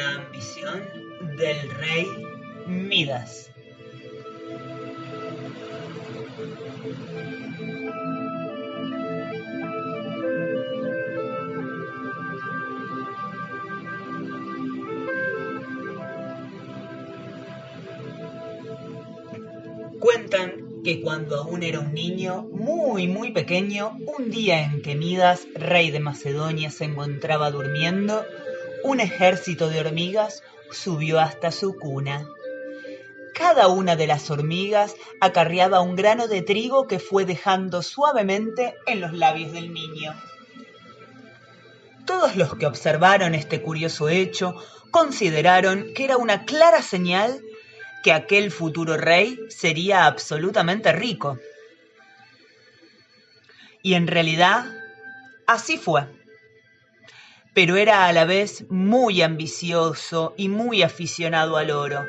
la ambición del rey Midas. Cuentan que cuando aún era un niño muy pequeño, un día en que Midas, rey de Macedonia, se encontraba durmiendo, un ejército de hormigas subió hasta su cuna. Cada una de las hormigas acarreaba un grano de trigo que fue dejando suavemente en los labios del niño. Todos los que observaron este curioso hecho consideraron que era una clara señal que aquel futuro rey sería absolutamente rico. Y en realidad, así fue. Pero era a la vez muy ambicioso y muy aficionado al oro,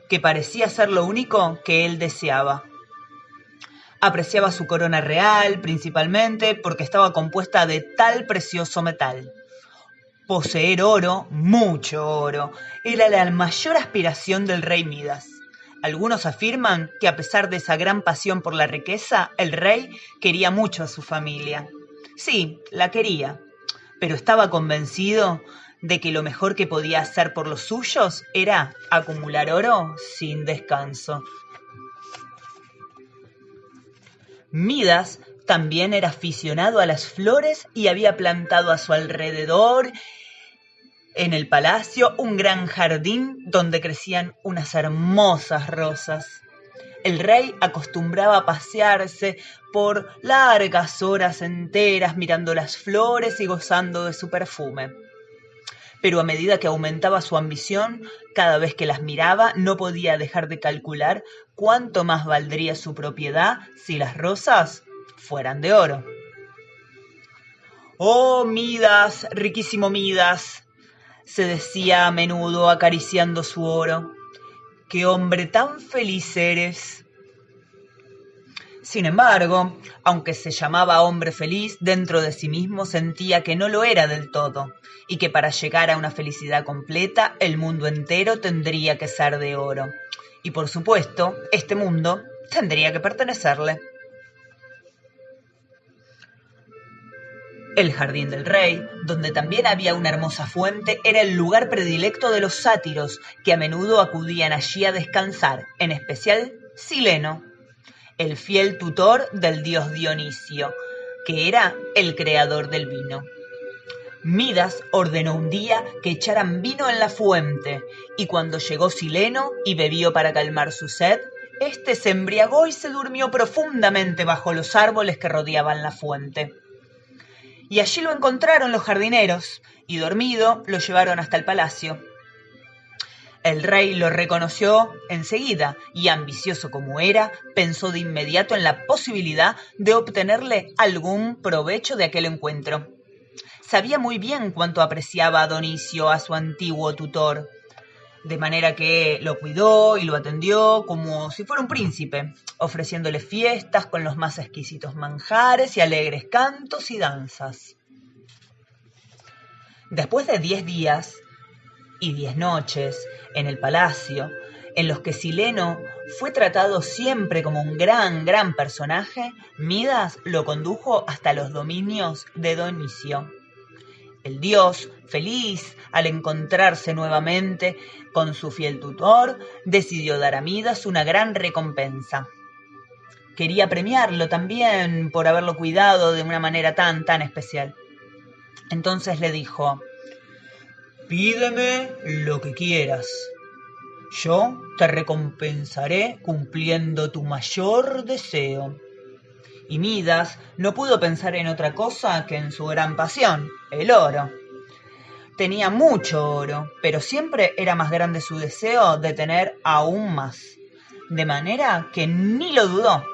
que parecía ser lo único que él deseaba. Apreciaba su corona real, principalmente porque estaba compuesta de tal precioso metal. Poseer oro, mucho oro, era la mayor aspiración del rey Midas. Algunos afirman que a pesar de esa gran pasión por la riqueza, el rey quería mucho a su familia. Sí, la quería, pero estaba convencido de que lo mejor que podía hacer por los suyos era acumular oro sin descanso. Midas también era aficionado a las flores y había plantado a su alrededor en el palacio un gran jardín donde crecían unas hermosas rosas. El rey acostumbraba a pasearse por largas horas enteras mirando las flores y gozando de su perfume. Pero a medida que aumentaba su ambición, cada vez que las miraba no podía dejar de calcular cuánto más valdría su propiedad si las rosas fueran de oro. ¡Oh, Midas, riquísimo Midas!, se decía a menudo acariciando su oro. ¡Qué hombre tan feliz eres! Sin embargo, aunque se llamaba hombre feliz, dentro de sí mismo sentía que no lo era del todo, y que para llegar a una felicidad completa, el mundo entero tendría que ser de oro. Y por supuesto, este mundo tendría que pertenecerle. El jardín del rey, donde también había una hermosa fuente, era el lugar predilecto de los sátiros, que a menudo acudían allí a descansar, en especial Sileno, el fiel tutor del dios Dionisio, que era el creador del vino. Midas ordenó un día que echaran vino en la fuente, y cuando llegó Sileno y bebió para calmar su sed, éste se embriagó y se durmió profundamente bajo los árboles que rodeaban la fuente. Y allí lo encontraron los jardineros, y dormido lo llevaron hasta el palacio. El rey lo reconoció enseguida, y ambicioso como era, pensó de inmediato en la posibilidad de obtenerle algún provecho de aquel encuentro. Sabía muy bien cuánto apreciaba a Dionisio a su antiguo tutor, de manera que lo cuidó y lo atendió como si fuera un príncipe, ofreciéndole fiestas con los más exquisitos manjares y alegres cantos y danzas. Después de 10 días y 10 noches en el palacio, en los que Sileno fue tratado siempre como un gran personaje, Midas lo condujo hasta los dominios de Dionisio. El dios, feliz al encontrarse nuevamente con su fiel tutor, decidió dar a Midas una gran recompensa. Quería premiarlo también por haberlo cuidado de una manera tan especial. Entonces le dijo: «Pídeme lo que quieras. Yo te recompensaré cumpliendo tu mayor deseo». Y Midas no pudo pensar en otra cosa que en su gran pasión, el oro. Tenía mucho oro, pero siempre era más grande su deseo de tener aún más, de manera que ni lo dudó.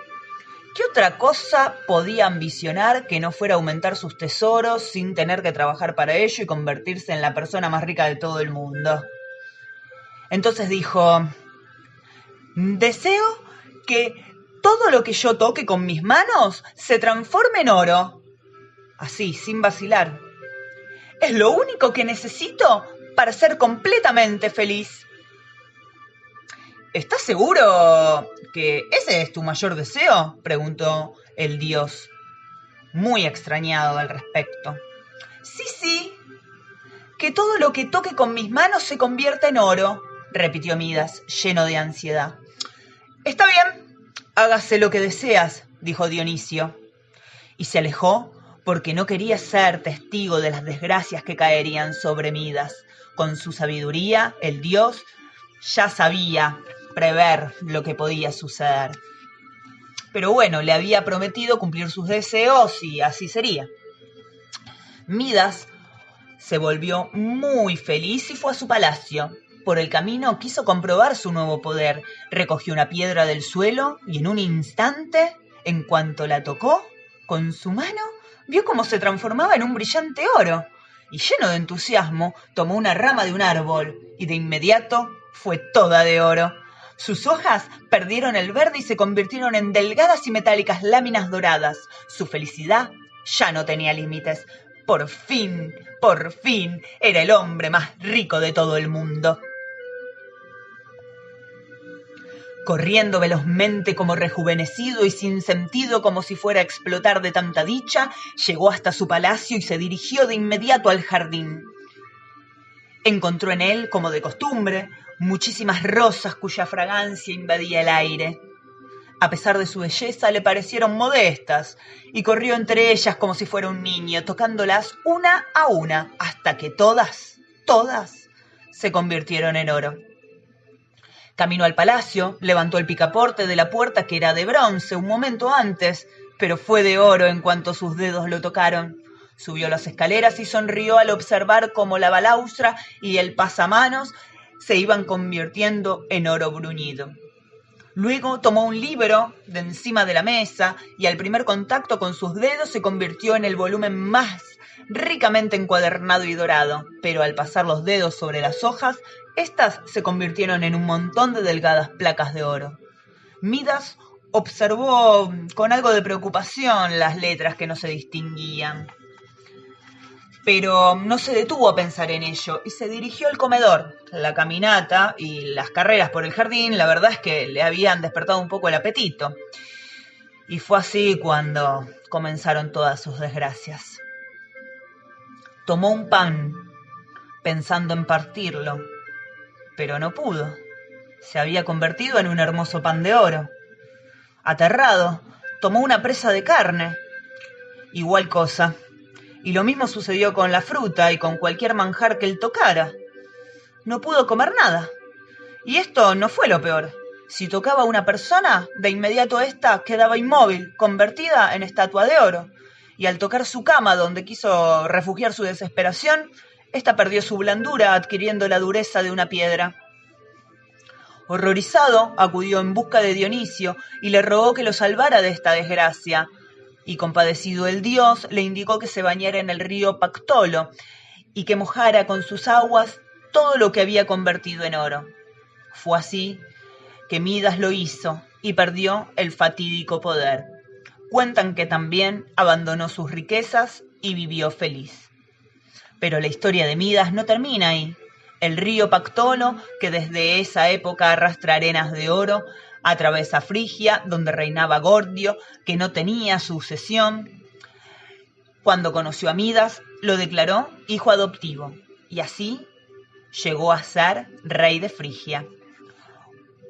¿Qué otra cosa podía ambicionar que no fuera aumentar sus tesoros sin tener que trabajar para ello y convertirse en la persona más rica de todo el mundo? Entonces dijo: «Deseo que todo lo que yo toque con mis manos se transforme en oro». Así, sin vacilar. «Es lo único que necesito para ser completamente feliz. ¿Estás seguro que ese es tu mayor deseo?, preguntó el dios, muy extrañado al respecto. Sí, que todo lo que toque con mis manos se convierta en oro, repitió Midas, lleno de ansiedad. Está bien, hágase lo que deseas, dijo Dionisio, y se alejó porque no quería ser testigo de las desgracias que caerían sobre Midas. Con su sabiduría, el dios ya sabía prever lo que podía suceder. Pero bueno, le había prometido cumplir sus deseos y así sería. Midas se volvió muy feliz y fue a su palacio. Por el camino quiso comprobar su nuevo poder. Recogió una piedra del suelo y en un instante, en cuanto la tocó, con su mano, vio cómo se transformaba en un brillante oro. Y lleno de entusiasmo, tomó una rama de un árbol y de inmediato fue toda de oro. Sus hojas perdieron el verde y se convirtieron en delgadas y metálicas láminas doradas. Su felicidad ya no tenía límites. Por fin, era el hombre más rico de todo el mundo. Corriendo velozmente como rejuvenecido y sin sentido como si fuera a explotar de tanta dicha, llegó hasta su palacio y se dirigió de inmediato al jardín. Encontró en él, como de costumbre, muchísimas rosas cuya fragancia invadía el aire. A pesar de su belleza, le parecieron modestas y corrió entre ellas como si fuera un niño, tocándolas una a una, hasta que todas se convirtieron en oro. Caminó al palacio, levantó el picaporte de la puerta que era de bronce un momento antes, pero fue de oro en cuanto sus dedos lo tocaron. Subió las escaleras y sonrió al observar cómo la balaustra y el pasamanos se iban convirtiendo en oro bruñido. Luego tomó un libro de encima de la mesa y al primer contacto con sus dedos se convirtió en el volumen más ricamente encuadernado y dorado, pero al pasar los dedos sobre las hojas, éstas se convirtieron en un montón de delgadas placas de oro. Midas observó con algo de preocupación las letras que no se distinguían, pero no se detuvo a pensar en ello y se dirigió al comedor. La caminata y las carreras por el jardín, la verdad es que le habían despertado un poco el apetito. Y fue así cuando comenzaron todas sus desgracias. Tomó un pan, pensando en partirlo, pero no pudo. Se había convertido en un hermoso pan de oro. Aterrado, tomó una presa de carne. Igual cosa. Y lo mismo sucedió con la fruta y con cualquier manjar que él tocara. No pudo comer nada. Y esto no fue lo peor. Si tocaba a una persona, de inmediato ésta quedaba inmóvil, convertida en estatua de oro. Y al tocar su cama, donde quiso refugiar su desesperación, ésta perdió su blandura, adquiriendo la dureza de una piedra. Horrorizado, acudió en busca de Dionisio y le rogó que lo salvara de esta desgracia. Y compadecido el dios, le indicó que se bañara en el río Pactolo y que mojara con sus aguas todo lo que había convertido en oro. Fue así que Midas lo hizo y perdió el fatídico poder. Cuentan que también abandonó sus riquezas y vivió feliz. Pero la historia de Midas no termina ahí. El río Pactolo, que desde esa época arrastra arenas de oro, atraviesa Frigia, donde reinaba Gordio, que no tenía sucesión. Cuando conoció a Midas, lo declaró hijo adoptivo, y así llegó a ser rey de Frigia.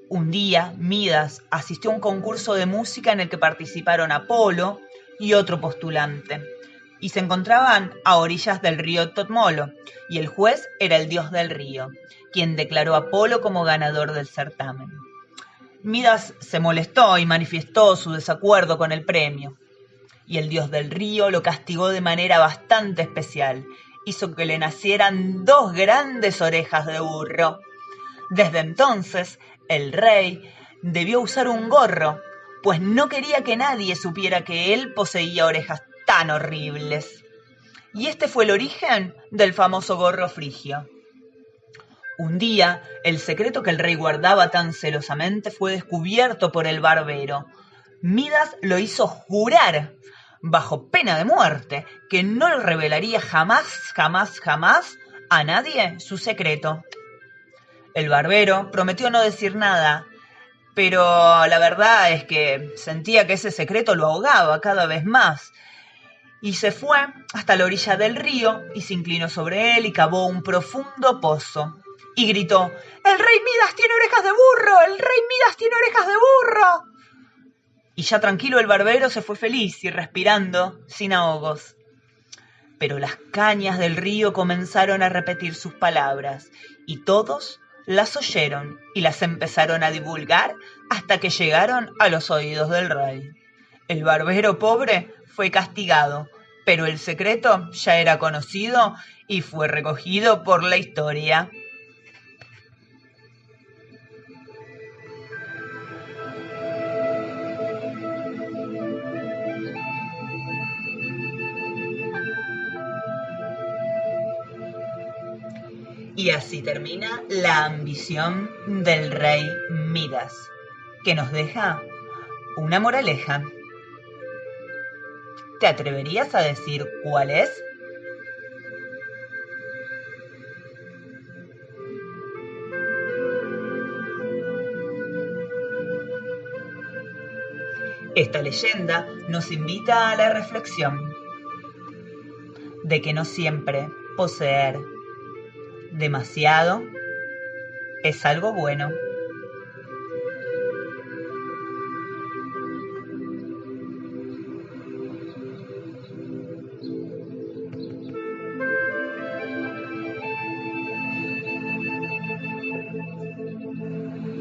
Un día, Midas asistió a un concurso de música en el que participaron Apolo y otro postulante, y se encontraban a orillas del río Totmolo, y el juez era el dios del río, quien declaró a Apolo como ganador del certamen. Midas se molestó y manifestó su desacuerdo con el premio, y el dios del río lo castigó de manera bastante especial. Hizo que le nacieran 2 grandes orejas de burro. Desde entonces, el rey debió usar un gorro, pues no quería que nadie supiera que él poseía orejas tan horribles. Y este fue el origen del famoso gorro frigio. Un día, el secreto que el rey guardaba tan celosamente fue descubierto por el barbero. Midas lo hizo jurar, bajo pena de muerte, que no lo revelaría jamás a nadie su secreto. El barbero prometió no decir nada, pero la verdad es que sentía que ese secreto lo ahogaba cada vez más. Y se fue hasta la orilla del río y se inclinó sobre él y cavó un profundo pozo. Y gritó: ¡El rey Midas tiene orejas de burro! ¡El rey Midas tiene orejas de burro! Y ya tranquilo el barbero se fue feliz y respirando sin ahogos. Pero las cañas del río comenzaron a repetir sus palabras y todos las oyeron y las empezaron a divulgar hasta que llegaron a los oídos del rey. El barbero pobre fue castigado, pero el secreto ya era conocido y fue recogido por la historia. Y así termina la ambición del rey Midas, que nos deja una moraleja. ¿Te atreverías a decir cuál es? Esta leyenda nos invita a la reflexión de que no siempre poseer demasiado es algo bueno.